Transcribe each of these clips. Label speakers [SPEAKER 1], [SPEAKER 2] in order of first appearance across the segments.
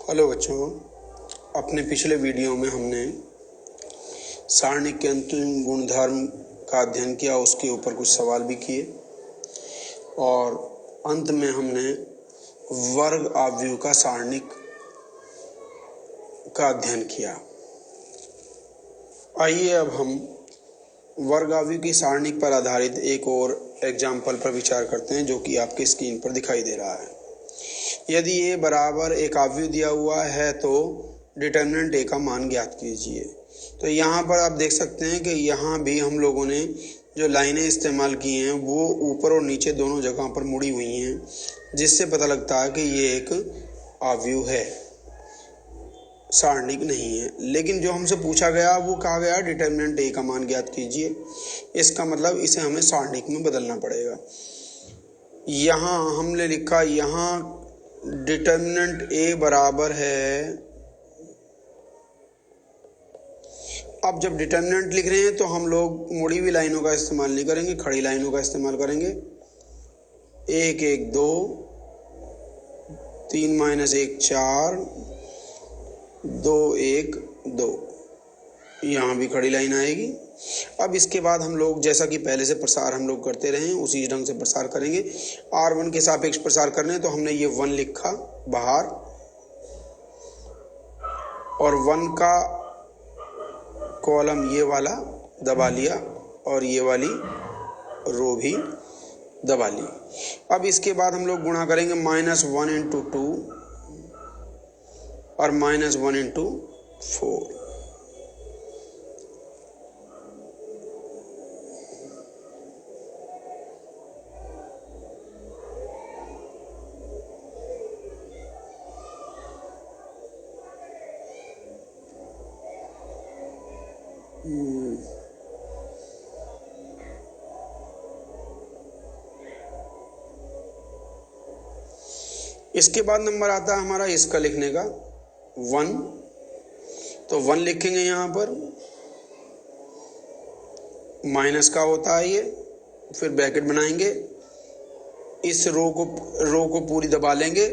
[SPEAKER 1] Hello बच्चों, अपने पिछले वीडियो में हमने सारणिक के अंतिम गुणधर्म का अध्ययन किया, उसके ऊपर कुछ सवाल भी किए और अंत में हमने वर्ग आव्यूह का सारणिक का अध्ययन किया। आइए अब हम वर्ग आव्यूह की सारणिक पर आधारित एक और एग्जाम्पल पर विचार करते हैं, जो कि आपके स्क्रीन पर दिखाई दे रहा है। यदि a बराबर एक आव्यूह दिया हुआ है तो डिटर्मिनेंट a का मान ज्ञात कीजिए। तो यहाँ पर आप देख सकते हैं कि यहाँ भी हम लोगों ने जो लाइनें इस्तेमाल की हैं वो ऊपर और नीचे दोनों जगह पर मुड़ी हुई हैं, जिससे पता लगता है कि ये एक आव्यूह है, सारणिक नहीं है। लेकिन जो हमसे पूछा गया वो कहा गया डिटर्मिनेंट a का मान ज्ञात कीजिए। इसका मतलब इसे हमें सारणिक में बदलना पड़ेगा। यहाँ हमने लिखा, यहाँ डिटर्मिनेंट a बराबर है। अब जब डिटर्मिनेंट लिख रहे हैं तो हम लोग मुड़ी हुई लाइनों का इस्तेमाल नहीं करेंगे, खड़ी लाइनों का इस्तेमाल करेंगे। 1 1 2, 3 - 1 4, 2 1 2, यहाँ भी खड़ी लाइन आएगी। अब इसके बाद हम लोग जैसा कि पहले से प्रसार हम लोग करते रहे हैं उसी ढंग से प्रसार करेंगे। R1 के सापेक्ष प्रसार करने हैं तो हमने ये 1 लिखा बाहर और 1 का कॉलम ये वाला दबा लिया और ये वाली रो भी दबा ली। अब इसके बाद हम लोग गुणा करेंगे -1 × 2 और -1 × 4। इसके बाद नंबर आता है हमारा इसका लिखने का 1। तो 1 लिखेंगे, यहाँ पर माइनस का होता है ये, फिर ब्रैकेट बनाएंगे, इस रो को पूरी दबा लेंगे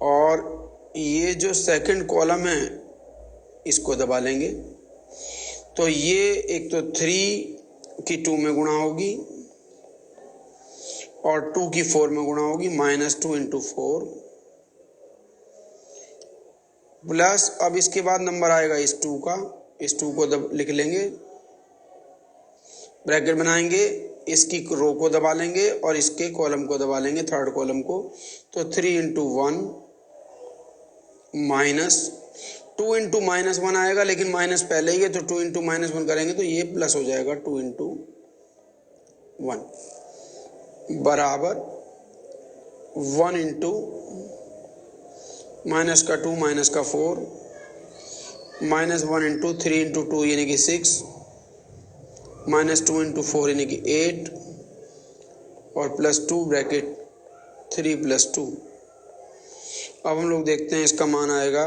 [SPEAKER 1] और ये जो सेकंड कॉलम है इसको दबा लेंगे। तो ये एक तो 3 की 2 में गुणा होगी और 2 की 4 में गुणा होगी, -2 × 4 प्लस। अब इसके बाद नंबर आएगा इस 2 का, इस 2 को लिख लेंगे, ब्रैकेट बनाएंगे, इसकी रो को दबा लेंगे और इसके कॉलम को दबा लेंगे, थर्ड कॉलम को। तो 3 × 1 -2 × -1 आएगा, लेकिन माइनस पहले ही है तो 2 × -1 करेंगे तो ये प्लस हो जाएगा। 2 × 1 बराबर 1 × माइनस का 2 माइनस का 4 -1 × 3 × 2 यानी कि 6 -2 × 4 यानी कि 8 और +2 ब्रैकेट 3 + 2। अब हम लोग देखते हैं इसका मान आएगा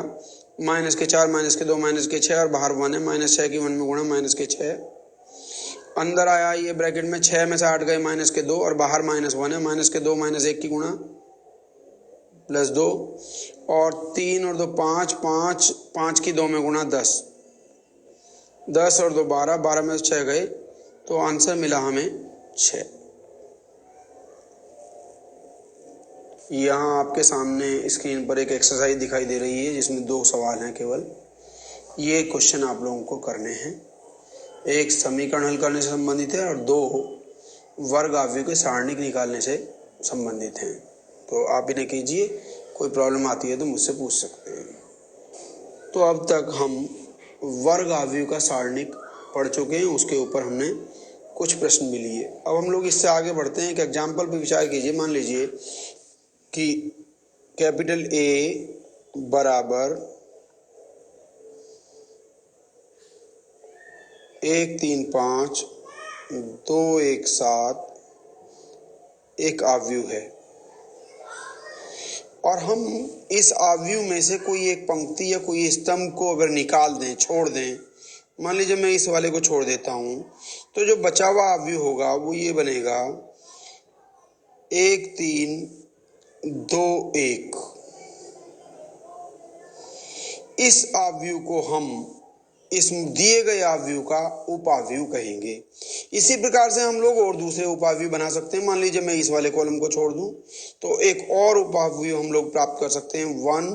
[SPEAKER 1] -4 -2 -6 और बाहर 1 है, -6 की 1 में गुणा -6 अंदर आया, ये ब्रैकेट में 6 में से 8 गए -2 और बाहर -1 है, -2 -1 की गुणा +2 और 3 और 2 5 5 5 की 2 में गुणा 10 10 और 2 12 12 में से 6 गए तो आंसर मिला हमें 6। यहाँ आपके सामने स्क्रीन पर एक एक्सरसाइज दिखाई दे रही है जिसमें 2 सवाल हैं केवल। ये क्वेश्चन आप लोगों को करने हैं, एक समीकरण हल करने से संबंधित है और 2 वर्ग आव्यूह के सारणिक निकालने से संबंधित हैं। तो आप इन्हें कीजिए, कोई प्रॉब्लम आती है तो मुझसे पूछ सकते हैं। तो अब तक हम वर्ग आव्यूह का सारणिक पढ़ चुके हैं, उसके ऊपर हमने कुछ प्रश्न भी लिए। अब हम लोग इससे आगे बढ़ते हैं। एक एग्जाम्पल पर विचार कीजिए। मान लीजिए कि कैपिटल A बराबर 1 3 5 2 1 7 एक आव्यूह है और हम इस आव्यूह में से कोई एक पंक्ति या कोई स्तंभ को अगर निकाल दें, छोड़ दें, मान लीजिए मैं इस वाले को छोड़ देता हूं, तो जो बचा हुआ आव्यूह होगा वो ये बनेगा 1 3 2 1। इस आव्यूह को हम इस दिए गए आव्यूह का उपाव्यूह कहेंगे। इसी प्रकार से हम लोग और दूसरे उपाव्यूह बना सकते हैं। मान लीजिए मैं इस वाले कॉलम को छोड़ दूं तो एक और उपाव्यूह हम लोग प्राप्त कर सकते हैं 1,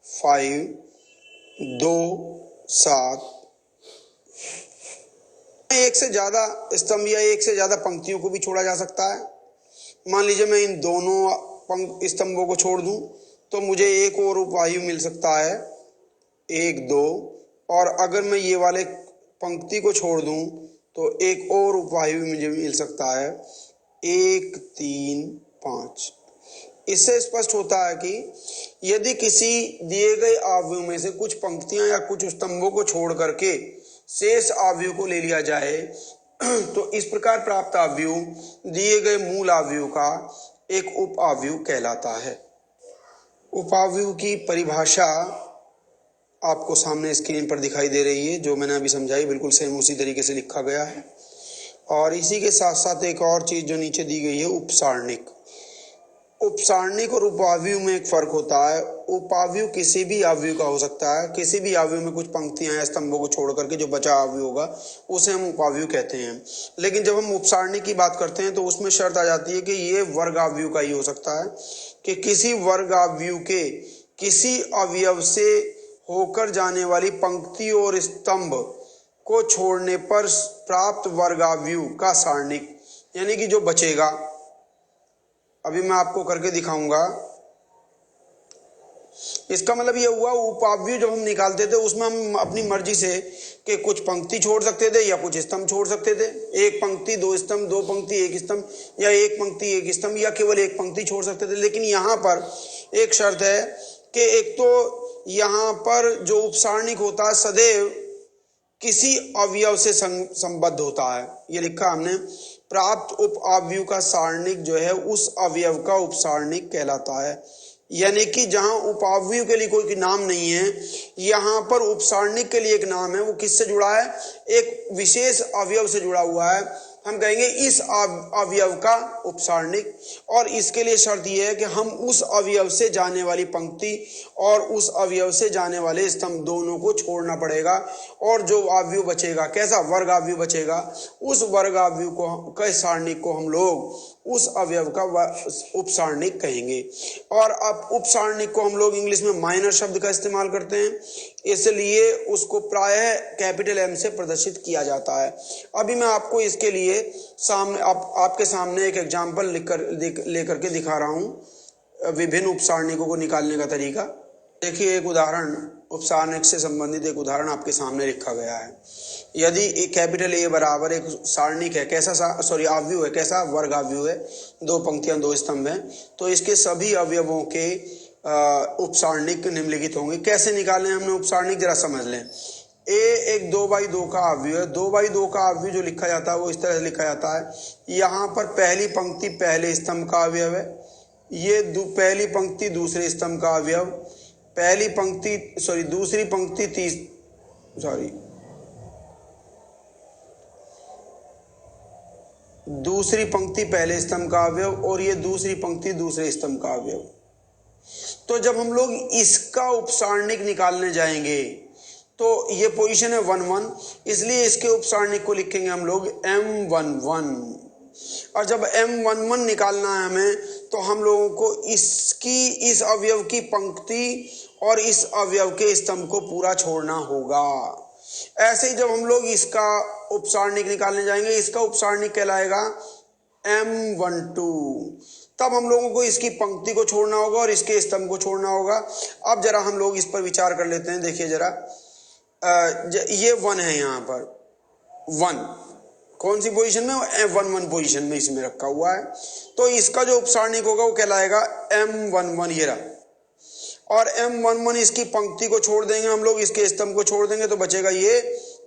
[SPEAKER 1] 5, 2, 7। एक से ज्यादा स्तंभ या एक से ज्यादा पंक्तियों को भी छोड़ा जा सकता है। मान लीजिए मैं इन दोनों स्तंभों को छोड़ दूं तो मुझे एक और उपाव्यूह मिल सकता है 1, 2। और अगर मैं ये वाले पंक्ति को छोड़ दूं तो एक और उपाव्यूह मुझे मिल सकता है 1, 3, 5। इससे स्पष्ट होता है कि यदि किसी दिए गए आव्यूह में से कुछ पंक्तियां या कुछ स्तंभों को छोड़ करके शेष आव्यूह को ले लिया जाए तो इस प्रकार प्राप्त आव्यूह दिए गए मूल आव्यूह का एक उपाव्यूह कहलाता है। उपाव्यूह की परिभाषा आपको सामने स्क्रीन पर दिखाई दे रही है, जो मैंने अभी समझाई बिल्कुल सेम उसी तरीके से लिखा गया है। और इसी के साथ साथ एक और चीज जो नीचे दी गई है उपसारणिक। उपसारणिक और उपाव्यूह में एक फर्क होता है। उपाव्यूह किसी भी आव्यूह का हो सकता है। किसी भी आव्यूह में कुछ पंक्तियां या स्तंभों को छोड़ करके जो बचा आव्यूह होगा उसे हम उपाव्यूह कहते हैं। लेकिन जब हम उपसारणिक की बात करते हैं तो उसमें शर्त आ जाती है कि ये वर्ग आव्यूह का ही हो सकता है, कि किसी वर्ग आव्यूह के किसी अवयव से होकर जाने वाली पंक्ति और स्तंभ को छोड़ने पर प्राप्त वर्गाव्यूह का सारणिक, यानी कि जो बचेगा। अभी मैं आपको करके दिखाऊंगा। इसका मतलब ये हुआ उपाव्यूह जब हम निकालते थे उसमें हम अपनी मर्जी से कि कुछ पंक्ति छोड़ सकते थे या कुछ स्तंभ छोड़ सकते थे। एक पंक्ति दो स्तंभ, दो पंक्ति एक स्तंभ, या एक पंक्ति एक स्तंभ, या केवल एक पंक्ति छोड़ सकते थे। लेकिन यहाँ पर एक शर्त है कि एक तो यहाँ पर जो उपसारणिक होता है सदैव किसी अवयव से संबद्ध होता है। ये लिखा हमने, प्राप्त उपाव्यूह का सारणिक जो है उस अवयव का उपसारणिक कहलाता है। यानी कि जहां उपाव्यूह के लिए कोई नाम नहीं है, यहाँ पर उपसारणिक के लिए एक नाम है। वो किससे जुड़ा है? एक विशेष अवयव से जुड़ा हुआ है। हम कहेंगे इस अवयव का उपसारणिक। और इसके लिए शर्त यह है कि हम उस अवयव से जाने वाली पंक्ति और उस अवयव से जाने वाले स्तंभ दोनों को छोड़ना पड़ेगा। और जो अवयव बचेगा, कैसा वर्गाव्यूह बचेगा, उस वर्गाव्यूह को के सारणिक को हम लोग उस अवयव का उपसारणिक कहेंगे। और अब उपसारणिक को हम लोग इंग्लिश में माइनर शब्द का इस्तेमाल करते हैं, इसलिए उसको प्रायः कैपिटल M से प्रदर्शित किया जाता है। अभी मैं आपको इसके लिए आपके सामने एक एग्जाम्पल लेकर के दिखा रहा हूं विभिन्न उपसारणिकों को निकालने का तरीका। देखिए, एक उदाहरण उपसारणिक से संबंधित एक उदाहरण आपके सामने लिखा गया है। यदि एक कैपिटल A बराबर एक सारणिक है, कैसा आव्यूह है, कैसा वर्गाव्यूह है, दो पंक्तियां दो स्तंभ हैं, तो इसके सभी अवयवों के उपसारणिक निम्नलिखित होंगे। कैसे निकालें हमने उपसारणिक, जरा समझ लें। A एक 2/2 का आव्यूह है। 2/2 का आव्यूह जो लिखा जाता है वो इस तरह से लिखा जाता है। यहाँ पर पहली पंक्ति पहले स्तंभ का अवयव है, ये पहली पंक्ति दूसरे स्तंभ का अवयव, दूसरी पंक्ति पहले स्तंभ का अवयव, और ये दूसरी पंक्ति दूसरे स्तंभ का अवयव। तो जब हम लोग इसका उपसारणिक निकालने जाएंगे तो ये पोजीशन है 1, 1, इसलिए इसके उपसारणिक को लिखेंगे हम लोग M11। और जब M11 निकालना है हमें तो हम लोगों को इस अवयव की पंक्ति और इस अवयव के स्तंभ को पूरा छोड़ना होगा। ऐसे ही जब हम लोग इसका उपसारणिक निकालने जाएंगे, इसका उपसारणिक कहलाएगा M12। तब हम लोगों को इसकी पंक्ति को छोड़ना होगा और इसके स्तंभ को छोड़ना होगा। अब जरा हम लोग इस पर विचार कर लेते हैं। देखिए जरा, ये 1 है, यहाँ पर 1 कौन सी पोजीशन में? 1 पोजीशन में इसमें रखा हुआ है। तो इसका जो उपसारणिक होगा वो कहलाएगा M11, ये रहा। और M11 इसकी पंक्ति को छोड़ देंगे हम लोग, इसके स्तंभ को छोड़ देंगे तो बचेगा ये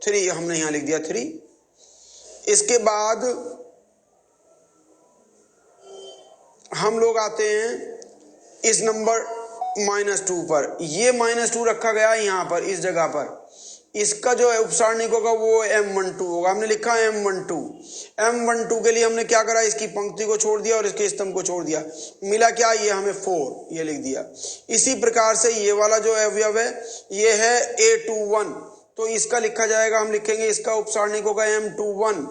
[SPEAKER 1] 3, हमने यहाँ लिख दिया 3। इसके बाद हम लोग आते हैं इस नंबर -2 पर। ये -2 रखा गया है यहाँ पर, इस जगह पर। इसका जो है उपसारणिक होगा वो M12 होगा। हमने लिखा M12। M12 के लिए हमने क्या करा, इसकी पंक्ति को छोड़ दिया और इसके स्तंभ को छोड़ दिया, मिला क्या, ये हमें 4, ये लिख दिया। इसी प्रकार से ये वाला जो अवयव है ये है A21, तो इसका लिखा जाएगा, हम लिखेंगे इसका उपसारणिक होगा M21।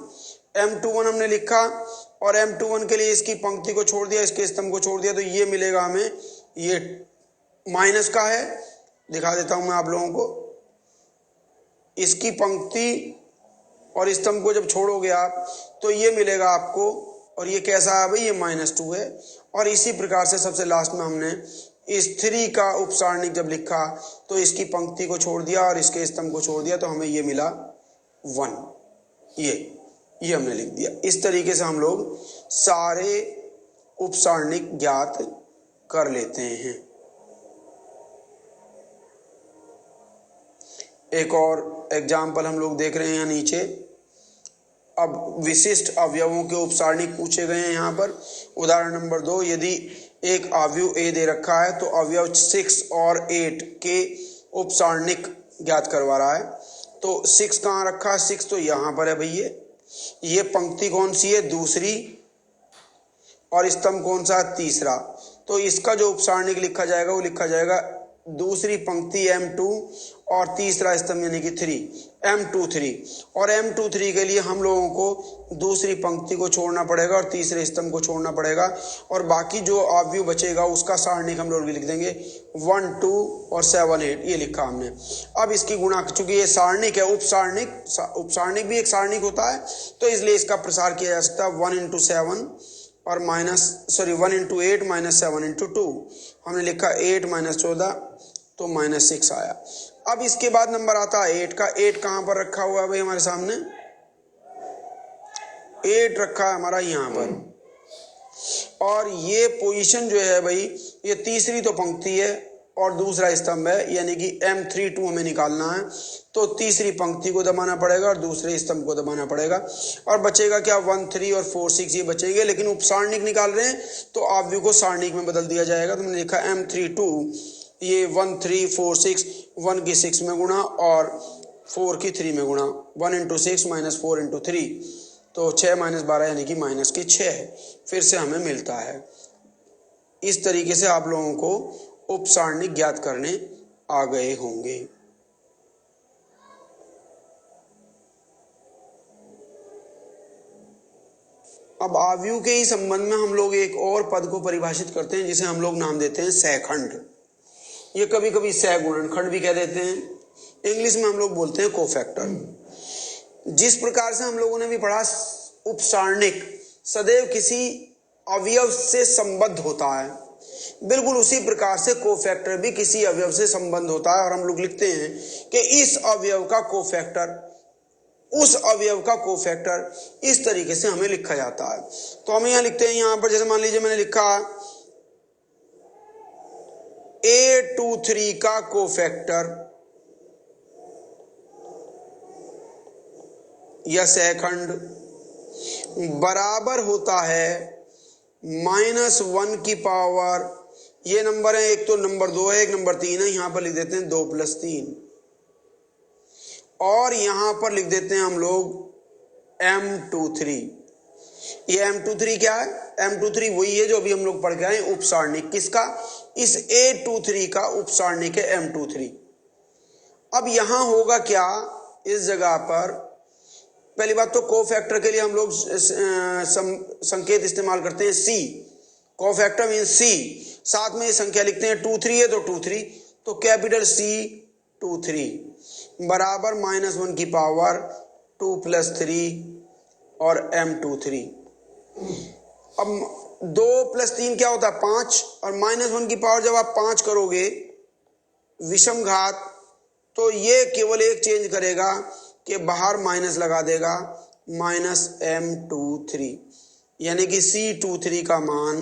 [SPEAKER 1] M21 हमने लिखा और M21 के लिए इसकी पंक्ति को छोड़ दिया, इसके स्तंभ को छोड़ दिया, तो ये मिलेगा हमें, ये माइनस का है, दिखा देता हूं मैं आप लोगों को। इसकी पंक्ति और स्तंभ को जब छोड़ोगे आप तो ये मिलेगा आपको, और ये कैसा है भाई, ये -2 है। और इसी प्रकार से सबसे लास्ट में हमने इस 3 का उपसारणिक जब लिखा तो इसकी पंक्ति को छोड़ दिया और इसके स्तंभ को छोड़ दिया, तो हमें ये मिला 1। ये हमने लिख दिया। इस तरीके से हम लोग सारे उपसारणिक ज्ञात कर लेते हैं। एक और एग्जाम्पल हम लोग देख रहे हैं यहाँ नीचे। अब विशिष्ट अवयवों के उपसारणिक पूछे गए हैं यहाँ पर। उदाहरण नंबर 2, यदि एक अवयव A दे रखा है तो अवयव 6 और 8 के उपसारणिक ज्ञात करवा रहा है। तो 6 कहाँ रखा है, 6 तो यहाँ पर है भैया। ये पंक्ति कौन सी है, दूसरी, और स्तंभ कौन सा है, तीसरा। तो इसका जो उपसारणिक लिखा जाएगा वो लिखा जाएगा दूसरी पंक्ति M2 और तीसरा स्तंभ यानी कि 3 M23। और M23 के लिए हम लोगों को दूसरी पंक्ति को छोड़ना पड़ेगा और तीसरे स्तंभ को छोड़ना पड़ेगा, और बाकी जो अवयव बचेगा उसका सारणिक हम लोग लिख देंगे 1, 2 और 7, 8, ये लिखा हमने। अब इसकी गुणा, चूंकि ये सारणिक है, उपसारणिक भी एक सारणिक होता है, तो इसलिए इसका प्रसार किया जा सकता है 1 × 7 और 1 × 8 -7 × 2। हमने लिखा 8 - 14 तो -6 आया। अब इसके बाद नंबर आता है 8 का। 8 कहाँ पर रखा हुआ है भाई हमारे सामने, 8 रखा है हमारा यहाँ पर, और ये पोजीशन जो है भाई, ये तीसरी तो पंक्ति है और दूसरा स्तंभ है, यानी कि M32 हमें निकालना है। तो तीसरी पंक्ति को दबाना पड़ेगा और दूसरे स्तंभ को दबाना पड़ेगा, और बचेगा क्या, 1, 3 और 4, 6 ये बचेंगे। लेकिन उपसारणिक निकाल रहे हैं तो अवयव को सारणिक में बदल दिया जाएगा। तो मैंने लिखा M32, ये 1, 3, 4, 6, 1 की 6 में गुणा और 4 की 3 में गुणा, 1 × 6 -4 × 3, तो 6 - 12 यानी कि -6 फिर से हमें मिलता है। इस तरीके से आप लोगों को उपसारणिक ज्ञात करने आ गए होंगे। अब अवयव के ही संबंध में हम लोग एक और पद को परिभाषित करते हैं, जिसे हम लोग नाम देते हैं सहखंड। ये कभी कभी सहगुणनखंड भी कह देते हैं, इंग्लिश में हम लोग बोलते हैं कोफैक्टर। जिस प्रकार से हम लोगों ने भी पढ़ा, उपसारणिक सदैव किसी अवयव से संबद्ध होता है, बिल्कुल उसी प्रकार से कोफैक्टर भी किसी अवयव से संबंध होता है। और हम लोग लिखते हैं कि इस अवयव का कोफैक्टर, उस अवयव का कोफैक्टर, इस तरीके से हमें लिखा जाता है। तो हम यहाँ लिखते हैं, यहाँ पर जैसे मान लीजिए मैंने लिखा A23 का कोफैक्टर या सहखंड बराबर होता है -1 की पावर, ये नंबर है, एक तो नंबर 2 है, एक नंबर 3 है, यहां पर लिख देते हैं 2 + 3, और यहां पर लिख देते हैं हम लोग M23। ये M23 क्या है, M23 वही है जो अभी हम लोग पढ़ के आए, उपसारणिक किसका, इस A23 का उपसारणिक है M23। अब यहां होगा क्या, इस जगह पर पहली बात तो कोफैक्टर के लिए हम लोग संकेत इस्तेमाल करते हैं C, कोफैक्टर मीन C, साथ में ये संख्या लिखते हैं 2, 3 है तो 2, 3, तो कैपिटल C 2, 3 बराबर -1 की पावर 2 + 3 और M23। अब 2 + 3 क्या होता है, 5, और -1 की पावर जब आप 5 करोगे विषम घात, तो ये केवल एक चेंज करेगा कि बाहर माइनस लगा देगा, -M23, यानी कि C23 का मान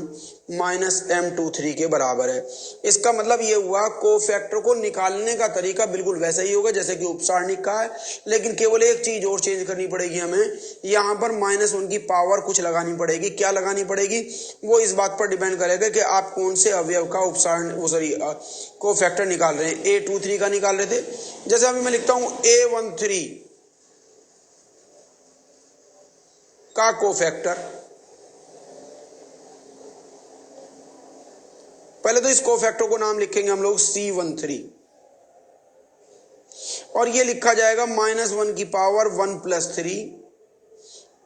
[SPEAKER 1] -M23 के बराबर है। इसका मतलब ये हुआ कोफैक्टर को निकालने का तरीका बिल्कुल वैसा ही होगा जैसे कि उपसारणिक का है, लेकिन केवल एक चीज और चेंज करनी पड़ेगी हमें, यहाँ पर -1 की पावर कुछ लगानी पड़ेगी। क्या लगानी पड़ेगी वो इस बात पर डिपेंड करेगा कि आप कौन से अवयव का कोफैक्टर निकाल रहे हैं। A23 का निकाल रहे थे, जैसे अभी मैं लिखता हूं A13 का कोफैक्टर। पहले तो इस कोफैक्टर को नाम लिखेंगे हम लोग C13 और ये लिखा जाएगा -1 की पावर 1+3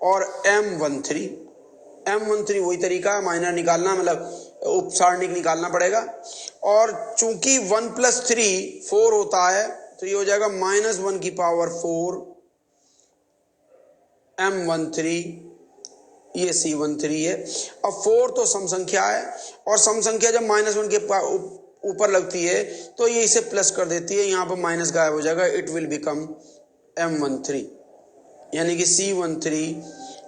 [SPEAKER 1] और M13। M13 वही तरीका है माइनर निकालना, मतलब उपसारणिक निकालना पड़ेगा। और चूंकि 1+3 4 होता है तो ये हो जाएगा -1 की पावर 4 M13, ये C13 है। अब 4 तो सम संख्या है और सम संख्या जब -1 के ऊपर लगती है तो ये इसे प्लस कर देती है, यहाँ पर माइनस गायब हो जाएगा, इट विल बिकम M13, यानी कि C13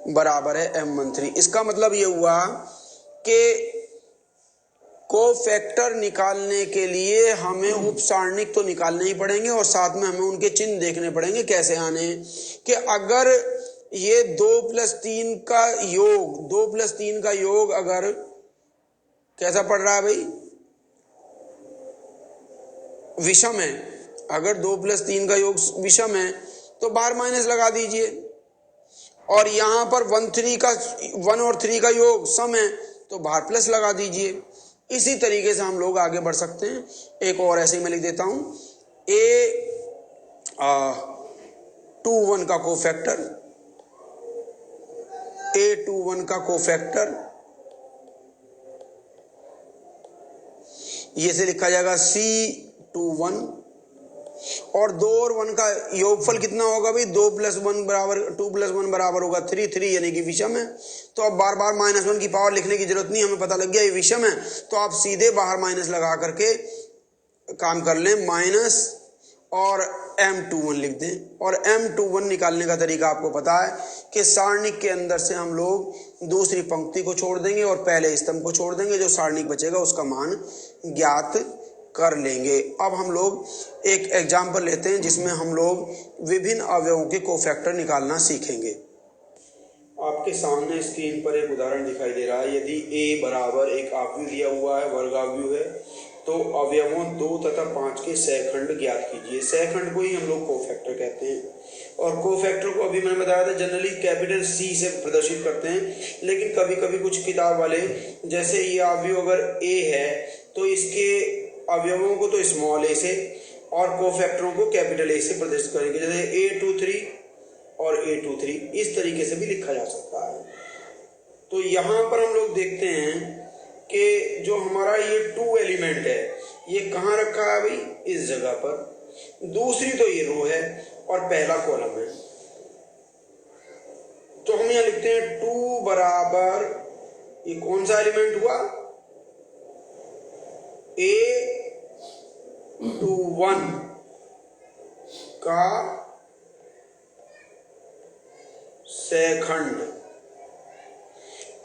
[SPEAKER 1] बराबर है M13। इसका मतलब ये हुआ कि कोफैक्टर निकालने के लिए हमें उपसारणिक तो निकालने ही पड़ेंगे और साथ में हमें उनके चिन्ह देखने पड़ेंगे। कैसे आने कि अगर ये 2+3 का योग अगर कैसा पड़ रहा है भाई, विषम है, अगर 2+3 का योग विषम है तो बाहर माइनस लगा दीजिए। और यहां पर 1 और 3 का योग सम है तो बाहर प्लस लगा दीजिए। इसी तरीके से हम लोग आगे बढ़ सकते हैं। एक और ऐसे ही मैं लिख देता हूं A21 का कोफैक्टर, A21 का कोफैक्टर ये से लिखा जाएगा C21 और 2 और 1 का योगफल कितना होगा भाई, 2+1 बराबर 2+1 बराबर होगा 3 यानी कि विषम है। तो अब बार बार -1 की पावर लिखने की जरूरत नहीं, हमें पता लग गया ये विषम है, तो आप सीधे बाहर माइनस लगा करके काम कर लें, माइनस और M21 लिख दें। और M21 निकालने का तरीका आपको पता है कि सारणिक के अंदर से हम लोग दूसरी पंक्ति को छोड़ देंगे और पहले स्तंभ को छोड़ देंगे, जो सारणिक बचेगा उसका मान ज्ञात कर लेंगे। अब हम लोग एक एग्जाम्पल लेते हैं जिसमें हम लोग विभिन्न अवयवों के कोफैक्टर निकालना सीखेंगे। आपके सामने स्क्रीन पर एक उदाहरण दिखाई दे रहा है। यदि A बराबर एक आव्यूह दिया हुआ है, वर्गाव्यूह है, तो अवयवों 2 तथा 5 के सहखंड ज्ञात कीजिए। सहखंड को ही हम लोग कोफैक्टर कहते हैं और कोफैक्टर को अभी मैंने बताया था जनरली कैपिटल C से प्रदर्शित करते हैं, लेकिन कभी कभी कुछ किताब वाले, जैसे ये अवयव अगर A है तो इसके अवयवों को तो स्मॉल a से और कोफैक्टरों को कैपिटल A से प्रदर्शित करेंगे, जैसे A23 और A23 इस तरीके से भी लिखा जा सकता है। तो यहाँ पर हम लोग देखते हैं कि जो हमारा ये 2 एलिमेंट है ये कहाँ रखा है भाई, इस जगह पर। दूसरी तो ये रो है और पहला कॉलम है, तो हम यहाँ लिखते हैं 2 बराबर, ये कौन सा एलिमेंट हुआ, A21 का सहखंड।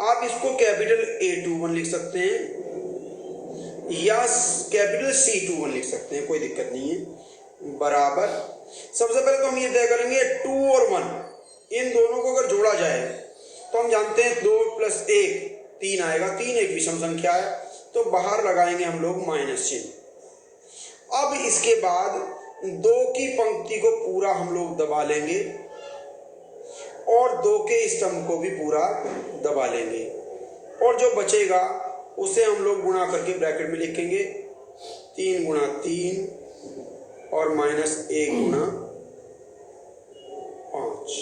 [SPEAKER 1] आप इसको कैपिटल A21 लिख सकते हैं या कैपिटल C21 लिख सकते हैं, कोई दिक्कत नहीं है। बराबर, सबसे पहले तो हम ये तय करेंगे 2 और 1 इन दोनों को अगर जोड़ा जाए तो हम जानते हैं 2 + 1 3 आएगा। 3 एक विषम संख्या है तो बाहर लगाएंगे हम लोग माइनस चिन्ह। अब इसके बाद 2 की पंक्ति को पूरा हम लोग दबा लेंगे और 2 के स्तंभ को भी पूरा दबा लेंगे और जो बचेगा उसे हम लोग गुणा करके ब्रैकेट में लिखेंगे 3 × 3 और -1 × 5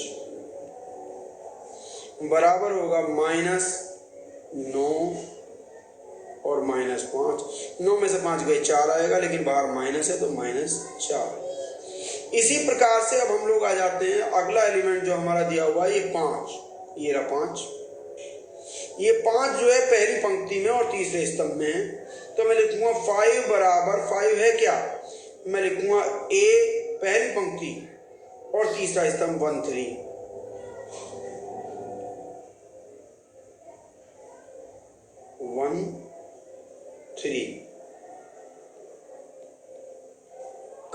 [SPEAKER 1] बराबर होगा -9 और -5। 9 में से 5 गए 4 आएगा, लेकिन बाहर माइनस है तो -4। इसी प्रकार से अब हम लोग आ जाते हैं अगला एलिमेंट जो हमारा दिया हुआ है, ये 5, ये रहा 5। ये 5 जो है पहली पंक्ति में और तीसरे स्तंभ में है, तो मैं लिखूंगा 5 बराबर 5 है क्या, मैं लिखूंगा A पहली पंक्ति और तीसरा स्तंभ 1 3। A13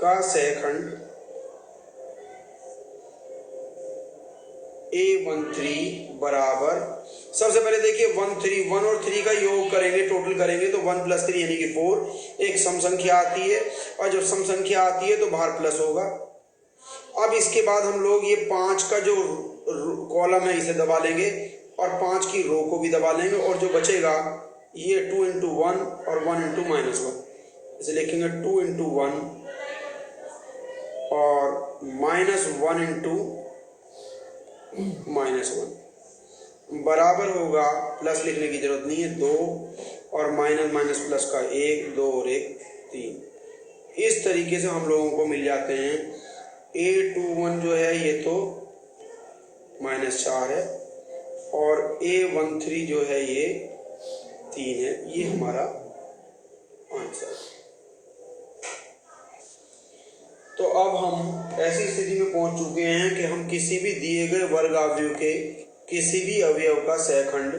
[SPEAKER 1] का सेकंड A13 बराबर, सबसे पहले देखिए 1 और 3 का योग करेंगे, टोटल करेंगे तो 1 + 3 यानी कि 4, एक सम संख्या आती है और जब सम संख्या आती है तो बाहर प्लस होगा। अब इसके बाद हम लोग ये 5 का जो कॉलम है इसे दबा लेंगे और 5 की रो को भी दबा लेंगे और जो बचेगा ये 2 × 1 और 1 × -1, इसे लिखेंगे 2 × 1 और -1 × -1 बराबर होगा, प्लस लिखने की जरूरत नहीं है, 2 और माइनस प्लस का 1, 2 और 1 3। इस तरीके से हम लोगों को मिल जाते हैं। A21 जो है ये तो -4 है और A13 जो है ये 3 है। ये हमारा आंसर। तो अब हम ऐसी स्थिति में पहुंच चुके हैं कि हम किसी भी दिए गए वर्गावयव के किसी भी अवयव का सहखंड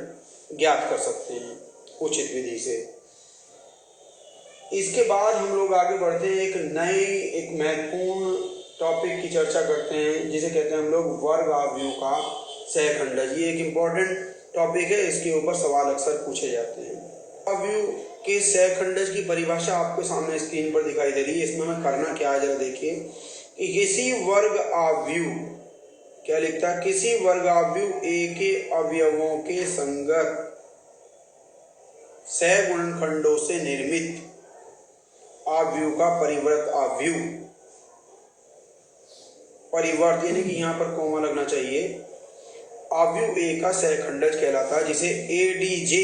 [SPEAKER 1] ज्ञात कर सकते हैं उचित विधि से। इसके बाद हम लोग आगे बढ़ते हैं, एक महत्वपूर्ण टॉपिक की चर्चा करते हैं जिसे कहते हैं हम लोग वर्गावयव का सहखंड। ये एक इम्पॉर्टेंट टॉपिक है, इसके ऊपर सवाल अक्सर पूछे जाते हैं। वर्गावयव के सहखंडज की परिभाषा आपको सामने स्क्रीन पर दिखाई दे रही है। इसमें हमें करना क्या है, जरा देखिए कि किसी वर्गावयव, क्या लिखता है, किसी वर्गावयव A के अवयवों के संगत सहगुणनखंडों से निर्मित अवयव का परिवर्त अवयव, परिवर्त यानी कि यहाँ पर कोमा लगना चाहिए, अवयव A का सहखंडज कहलाता है, जिसे ADJ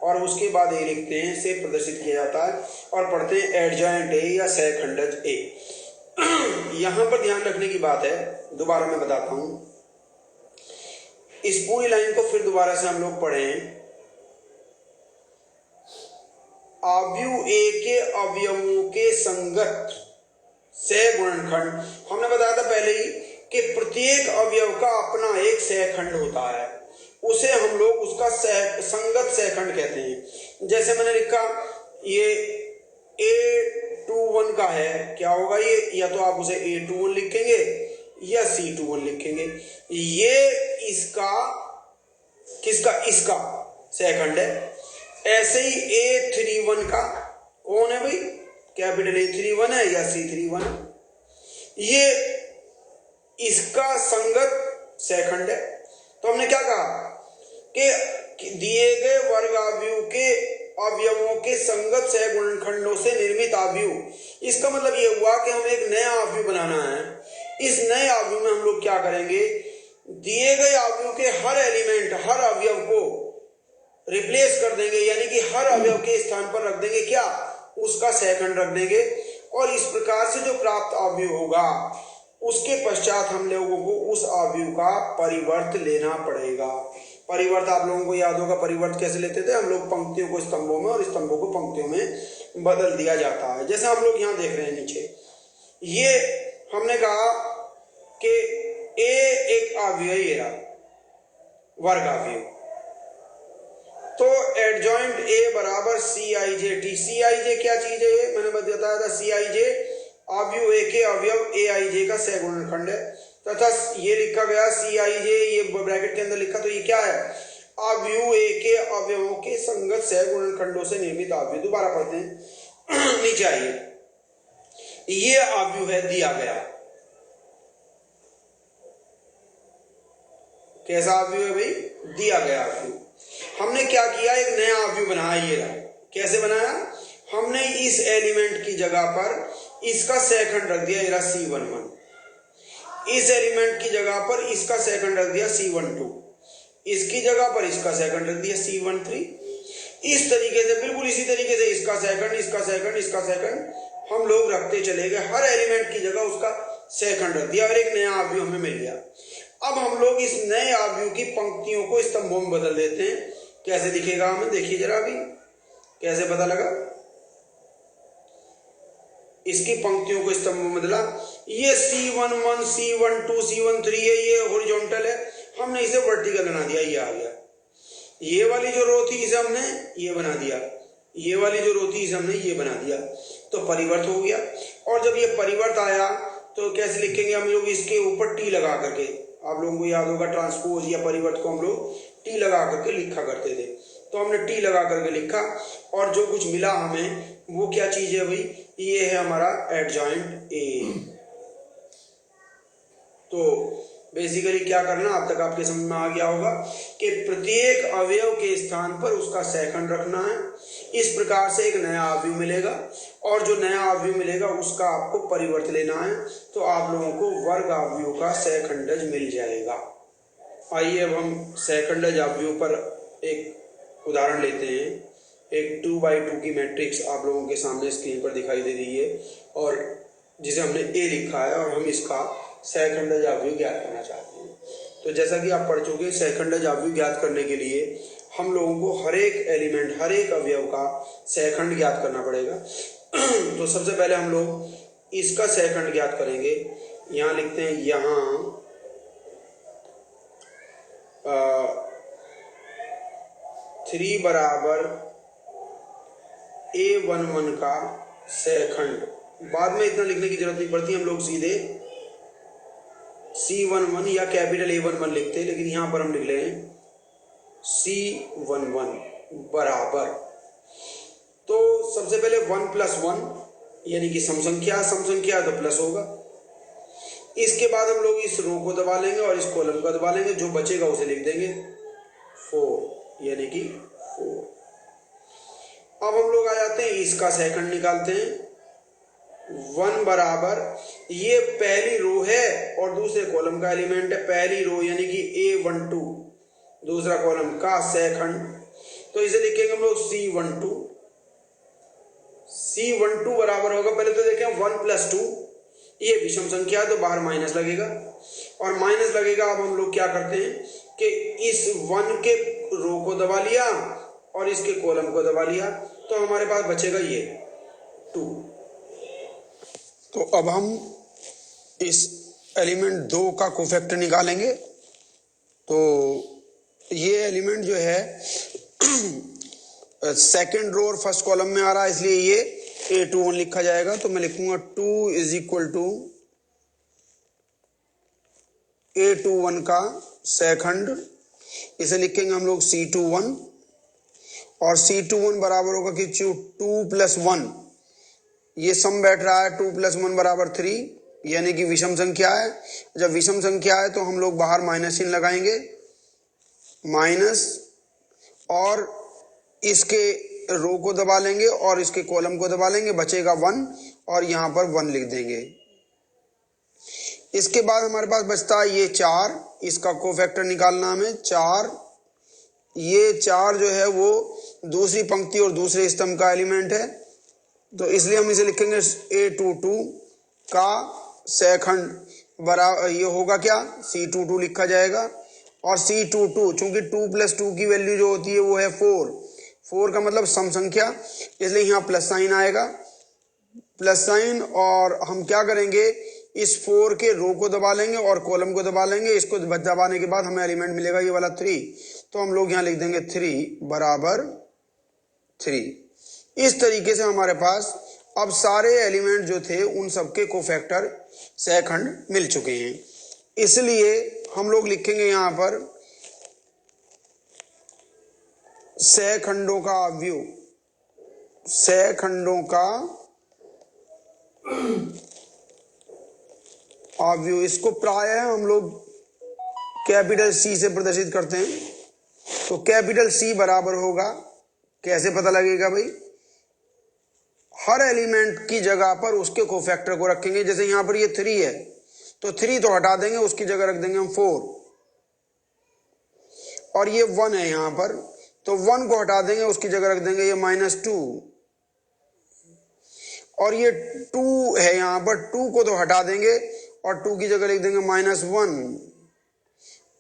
[SPEAKER 1] और उसके बाद A लिखते हैं से प्रदर्शित किया जाता है और पढ़ते हैं एडजॉइंट A या सहखंडज A। यहाँ पर ध्यान रखने की बात है, दोबारा मैं बताता हूं, इस पूरी लाइन को फिर दोबारा से हम लोग पढ़ें। अवयव A के अवयवों के संगत सहगुणनखंड, हमने बताया था पहले ही कि प्रत्येक अवयव का अपना एक सहखंड होता है, उसे हम लोग उसका संगत सहखंड कहते हैं। जैसे मैंने लिखा ये A21 का है, क्या होगा ये, या तो आप उसे A21 लिखेंगे या C21 लिखेंगे। ये इसका किसका, इसका सहखंड है। ऐसे ही A31 का कौन है भाई, कैपिटल A31 है या C31 है, ये इसका संगत सहखंड है। तो हमने क्या कहा कि दिए गए वर्गावयव के अवयवों के संगत सहगुणनखंडों से निर्मित अवयव, इसका मतलब ये हुआ कि हमें एक नया अवयव बनाना है। इस नए अवयव में हम लोग क्या करेंगे, दिए गए अवयव के हर एलिमेंट, हर अवयव को रिप्लेस कर देंगे, यानी कि हर अवयव के स्थान पर रख देंगे क्या, उसका सहखंड रख देंगे। और इस प्रकार से जो प्राप्त अवयव होगा उसके पश्चात हम लोगों को उस अवयव का परिवर्त लेना पड़ेगा। परिवर्त आप लोगों को याद होगा, परिवर्त कैसे लेते थे हम लोग, पंक्तियों को स्तंभों में और स्तंभों को पंक्तियों में बदल दिया जाता है। जैसे हम लोग यहाँ देख रहे हैं नीचे, ये हमने कहा कि A एक अवयव है, वर्गावयव, तो एडजॉइंट A बराबर CIJ-T। CIJ क्या चीज है, ये मैंने बताया था, CIJ अवयव A के अवयव AIJ का सहगुणनखंड है, तथा ये लिखा गया CIJ, ये ब्रैकेट के अंदर लिखा, तो ये क्या है, अवयव A के अवयवों के संगत सहगुणनखंडों से निर्मित अवयव। दोबारा पढ़ते हैं, नीचे आइए, ये अवयव है दिया गया, कैसा अवयव है भाई, दिया गया अवयव। हमने क्या किया, एक नया अवयव बनाया, ये रहा। कैसे बनाया, हमने इस एलिमेंट की जगह पर इसका सहखंड रख दिया, ये रहा C11। इस एलिमेंट की जगह पर इसका सहखंड रख दिया C12, इसकी जगह पर इसका सहखंड रख दिया C13। इस तरीके से, बिल्कुल इसी तरीके से इसका सहखंड, इसका सहखंड, इसका सहखंड हम लोग रखते चले गए। हर एलिमेंट की जगह उसका सहखंड रख दिया और एक नया अवयव हमें मिल गया। अब हम लोग इस नए अवयव की पंक्तियों को स्तंभों में बदल देते हैं। कैसे दिखेगा हमें, देखिए जरा, अभी कैसे पता लगा, इसकी पंक्तियों को स्तंभों में बदला। ये C11, C12, C13 है, ये हॉरिजॉन्टल है, हमने इसे वर्टिकल बना दिया, ये आ गया। ये वाली जो रो थी इसे हमने ये बना दिया, ये वाली जो रो थी इसे हमने ये बना दिया, तो परिवर्त हो गया। और जब ये परिवर्त आया तो कैसे लिखेंगे हम लोग, इसके ऊपर टी लगा करके, आप लोगों को याद होगा ट्रांसपोज या परिवर्त को हम लोग टी लगा करके लिखा करते थे, तो हमने टी लगा करके लिखा और जो कुछ मिला हमें वो क्या चीज है भाई, ये है हमारा एडजॉइंट ए। तो बेसिकली क्या करना, अब तक आपके समझ में आ गया होगा कि प्रत्येक अवयव के स्थान पर उसका सेकंड रखना है। इस प्रकार से एक नया अवयव मिलेगा और जो नया अवयव मिलेगा उसका आपको परिवर्त लेना है, तो आप लोगों को वर्ग अवयव का सेकंडज मिल जाएगा। आइए अब हम सेकंडज अवयव पर एक उदाहरण लेते हैं। एक 2x2 की मैट्रिक्स आप लोगों के सामने स्क्रीन पर दिखाई दे रही है और जिसे हमने ए लिखा है और हम इसका सेकंडज अवयव ज्ञात करना चाहते हैं। तो जैसा कि आप पढ़ चुके, सेकंडज अवयव ज्ञात करने के लिए हम लोगों को हर एक एलिमेंट, हर एक अवयव का सेकंड ज्ञात करना पड़ेगा। तो सबसे पहले हम लोग इसका सेकंड ज्ञात करेंगे। यहाँ लिखते हैं, यहाँ 3 बराबर A11 का सेकंड, बाद में इतना लिखने की जरूरत नहीं पड़ती, हम लोग सीधे C11 या कैपिटल A11 लिखते हैं, लेकिन यहाँ पर हम लिख ले रहे हैं C11 बराबर। तो सबसे पहले 1 + 1 यानी कि सम संख्या तो प्लस होगा। इसके बाद हम लोग इस रो को दबा लेंगे और इस कॉलम को दबा लेंगे, जो बचेगा उसे लिख देंगे 4 यानी कि 4। अब हम लोग आ जाते हैं, इसका सेकंड निकालते हैं। 1 बराबर, ये पहली रो है और दूसरे कॉलम का एलिमेंट है, पहली रो यानी कि A12, दूसरा कॉलम का सेकंड, तो इसे लिखेंगे हम लोग C12 बराबर होगा, पहले तो देखें 1 + 2, ये विषम संख्या है तो बाहर माइनस लगेगा, और माइनस लगेगा। अब हम लोग क्या करते हैं कि इस 1 के रो को दबा लिया और इसके कॉलम को दबा लिया, तो हमारे पास बचेगा ये 2। तो अब हम इस एलिमेंट 2 का कोफैक्टर निकालेंगे। तो ये एलिमेंट जो है सेकेंड रो और फर्स्ट कॉलम में आ रहा है, इसलिए ये A21 लिखा जाएगा। तो मैं लिखूंगा 2 = A21 का सेकंड, इसे लिखेंगे हम लोग C21, और C21 बराबर होगा कि 2 + 1, ये सम बैठ रहा है, 2 + 1 बराबर 3, यानी कि विषम संख्या है। जब विषम संख्या है तो हम लोग बाहर माइनस चिन्ह लगाएंगे, माइनस, और इसके रो को दबा लेंगे और इसके कॉलम को दबा लेंगे, बचेगा 1 और यहाँ पर 1 लिख देंगे। इसके बाद हमारे पास बचता है ये 4, इसका कोफैक्टर निकालना हमें 4। ये 4 जो है वो दूसरी पंक्ति और दूसरे स्तंभ का एलिमेंट है, तो इसलिए हम इसे लिखेंगे A22 का सेकंड बराबर, ये होगा क्या, C22 लिखा जाएगा। और C22 चूंकि 2 + 2 की वैल्यू जो होती है वो है 4 का मतलब सम संख्या, इसलिए यहाँ प्लस साइन आएगा, प्लस साइन। और हम क्या करेंगे, इस 4 के रो को दबा लेंगे और कॉलम को दबा लेंगे, इसको दबाने के बाद हमें एलिमेंट मिलेगा ये वाला 3, तो हम लोग यहाँ लिख देंगे 3 बराबर 3। इस तरीके से हमारे पास अब सारे एलिमेंट जो थे उन सबके कोफैक्टर सेकंड मिल चुके हैं। इसलिए हम लोग लिखेंगे यहाँ पर सेकंडों का अवयव, सेकंडों का अवयव, इसको प्रायः हम लोग कैपिटल C से प्रदर्शित करते हैं। तो कैपिटल C बराबर होगा, कैसे पता लगेगा भाई, हर एलिमेंट की जगह पर उसके कोफैक्टर को रखेंगे। जैसे यहाँ पर ये 3 है तो 3 तो हटा देंगे, उसकी जगह रख देंगे हम 4, और ये 1 है यहाँ पर तो 1 को हटा देंगे, उसकी जगह रख देंगे ये -2, और ये 2 है यहाँ पर, 2 को तो हटा देंगे और 2 की जगह लिख देंगे -1,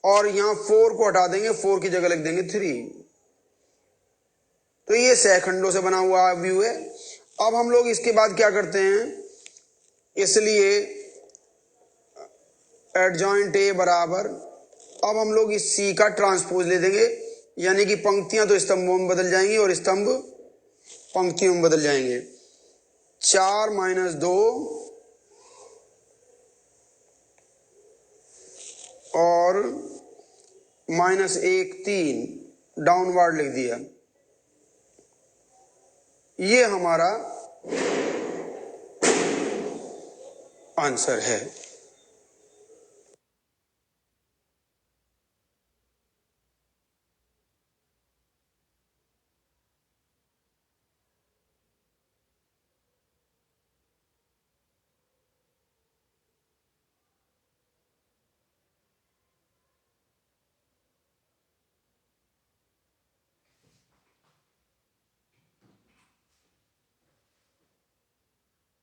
[SPEAKER 1] और यहाँ 4 को हटा देंगे, 4 की जगह लिख देंगे 3। तो ये सेकंडों से बना हुआ व्यू है। अब हम लोग इसके बाद क्या करते हैं, इसलिए एडजॉइंट A बराबर, अब हम लोग इस C का ट्रांसपोज ले देंगे, यानी कि पंक्तियां तो स्तंभों में बदल जाएंगी और स्तंभ पंक्तियों में बदल जाएंगे। 4 - 2 और -1 3 डाउनवर्ड लिख दिया। ये हमारा आंसर है।